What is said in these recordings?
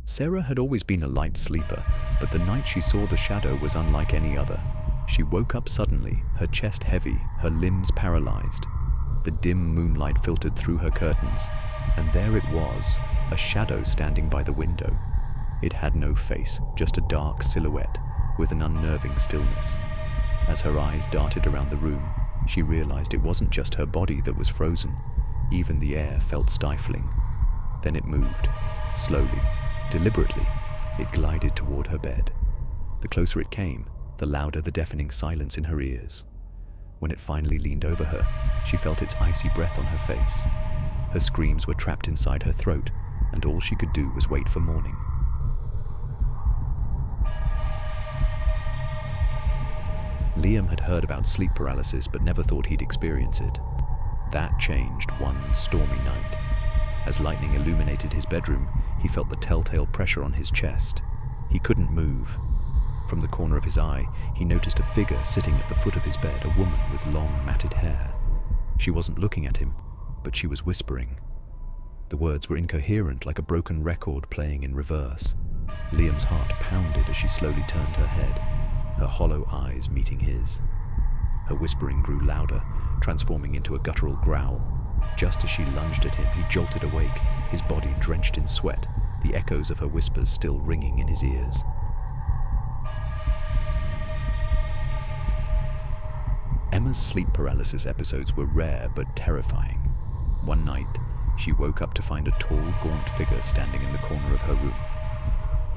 Sarah had always been a light sleeper, but the night she saw the shadow was unlike any other. She woke up suddenly, her chest heavy, her limbs paralyzed. The dim moonlight filtered through her curtains, and there it was, a shadow standing by the window. It had no face, just a dark silhouette with an unnerving stillness. As her eyes darted around the room, she realized it wasn't just her body that was frozen. Even the air felt stifling. Then it moved, slowly, deliberately. It glided toward her bed. The closer it came, the louder the deafening silence in her ears. When it finally leaned over her, she felt its icy breath on her face. Her screams were trapped inside her throat, and all she could do was wait for morning. Liam had heard about sleep paralysis but never thought he'd experience it. That changed one stormy night. As lightning illuminated his bedroom, he felt the telltale pressure on his chest. He couldn't move. From the corner of his eye, he noticed a figure sitting at the foot of his bed, a woman with long, matted hair. She wasn't looking at him, but she was whispering. The words were incoherent, like a broken record playing in reverse. Liam's heart pounded as she slowly turned her head, her hollow eyes meeting his. Her whispering grew louder, transforming into a guttural growl. Just as she lunged at him, he jolted awake, his body drenched in sweat, the echoes of her whispers still ringing in his ears. Emma's sleep paralysis episodes were rare but terrifying. One night, she woke up to find a tall, gaunt figure standing in the corner of her room.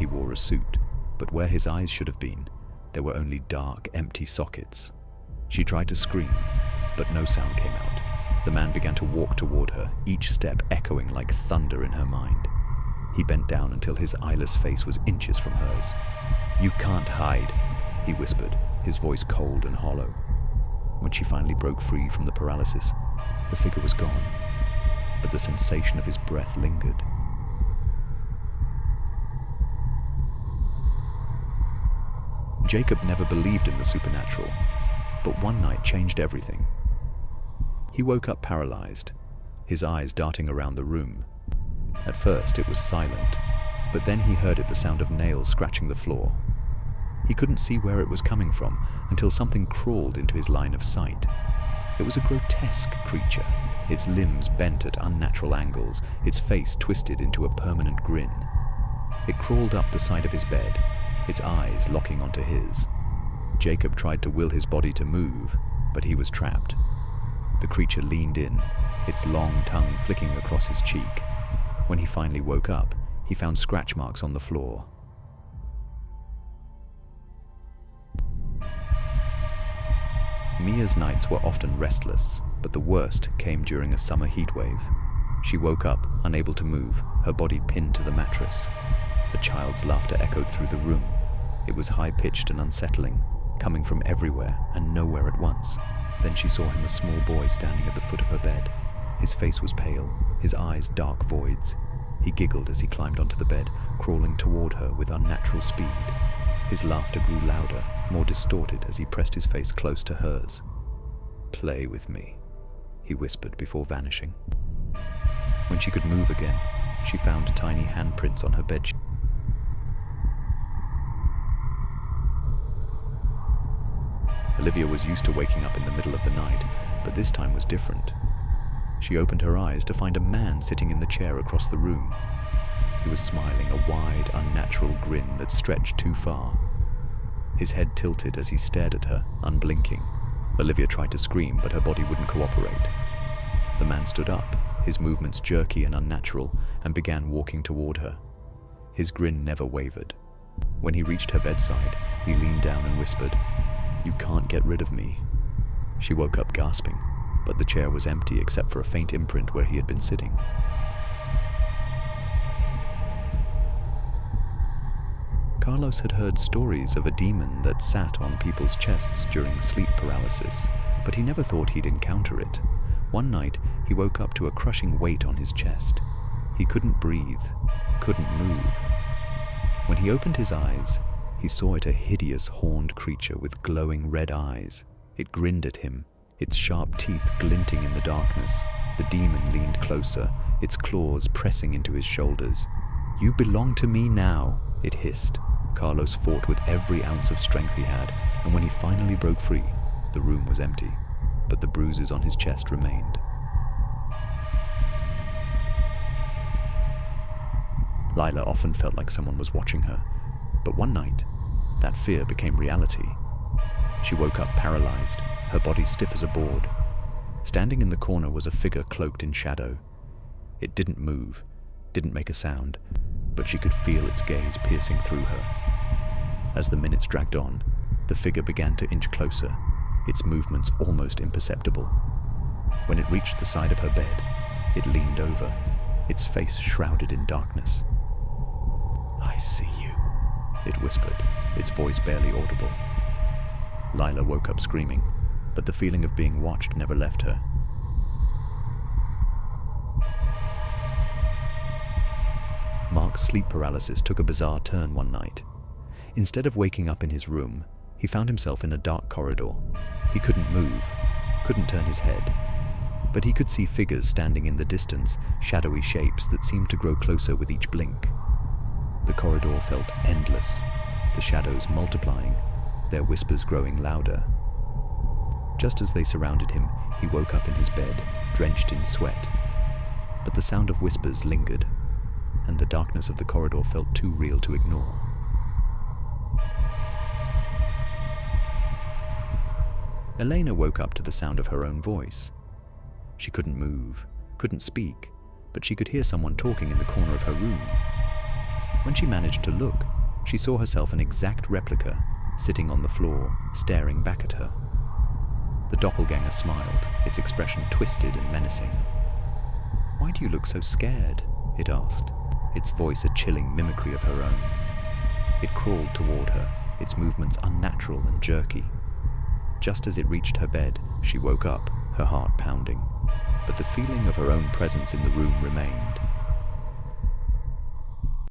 He wore a suit, but where his eyes should have been, there were only dark, empty sockets. She tried to scream, but no sound came out. The man began to walk toward her, each step echoing like thunder in her mind. He bent down until his eyeless face was inches from hers. "You can't hide," he whispered, his voice cold and hollow. When she finally broke free from the paralysis, the figure was gone, but the sensation of his breath lingered. Jacob never believed in the supernatural, but one night changed everything. He woke up paralyzed, his eyes darting around the room. At first it was silent, but then he heard the sound of nails scratching the floor. He couldn't see where it was coming from until something crawled into his line of sight. It was a grotesque creature, its limbs bent at unnatural angles, its face twisted into a permanent grin. It crawled up the side of his bed, its eyes locking onto his. Jacob tried to will his body to move, but he was trapped. The creature leaned in, its long tongue flicking across his cheek. When he finally woke up, he found scratch marks on the floor. Mia's nights were often restless, but the worst came during a summer heatwave. She woke up, unable to move, her body pinned to the mattress. A child's laughter echoed through the room. It was high-pitched and unsettling, coming from everywhere and nowhere at once. Then she saw him, a small boy standing at the foot of her bed. His face was pale, his eyes dark voids. He giggled as he climbed onto the bed, crawling toward her with unnatural speed. His laughter grew louder, more distorted as he pressed his face close to hers. "Play with me," he whispered before vanishing. When she could move again, she found tiny handprints on her bedsheet. Olivia was used to waking up in the middle of the night, but this time was different. She opened her eyes to find a man sitting in the chair across the room. He was smiling, a wide, unnatural grin that stretched too far. His head tilted as he stared at her, unblinking. Olivia tried to scream, but her body wouldn't cooperate. The man stood up, his movements jerky and unnatural, and began walking toward her. His grin never wavered. When he reached her bedside, he leaned down and whispered, "You can't get rid of me." She woke up gasping, but the chair was empty except for a faint imprint where he had been sitting. Carlos had heard stories of a demon that sat on people's chests during sleep paralysis, but he never thought he'd encounter it. One night, he woke up to a crushing weight on his chest. He couldn't breathe, couldn't move. When he opened his eyes, he saw it a hideous horned creature with glowing red eyes. It grinned at him, its sharp teeth glinting in the darkness. The demon leaned closer, its claws pressing into his shoulders. "You belong to me now," it hissed. Carlos fought with every ounce of strength he had, and when he finally broke free, the room was empty, but the bruises on his chest remained. Lila often felt like someone was watching her, but one night, that fear became reality. She woke up paralyzed, her body stiff as a board. Standing in the corner was a figure cloaked in shadow. It didn't move, didn't make a sound, but she could feel its gaze piercing through her. As the minutes dragged on, the figure began to inch closer, its movements almost imperceptible. When it reached the side of her bed, it leaned over, its face shrouded in darkness. "I see you," it whispered, its voice barely audible. Lila woke up screaming, but the feeling of being watched never left her. Mark's sleep paralysis took a bizarre turn one night. Instead of waking up in his room, he found himself in a dark corridor. He couldn't move, couldn't turn his head, but he could see figures standing in the distance, shadowy shapes that seemed to grow closer with each blink. The corridor felt endless, the shadows multiplying, their whispers growing louder. Just as they surrounded him, he woke up in his bed, drenched in sweat. But the sound of whispers lingered, and the darkness of the corridor felt too real to ignore. Elena woke up to the sound of her own voice. She couldn't move, couldn't speak, but she could hear someone talking in the corner of her room. When she managed to look, she saw herself an exact replica, sitting on the floor, staring back at her. The doppelganger smiled, its expression twisted and menacing. "Why do you look so scared?" it asked, its voice a chilling mimicry of her own. It crawled toward her, its movements unnatural and jerky. Just as it reached her bed, she woke up, her heart pounding. But the feeling of her own presence in the room remained.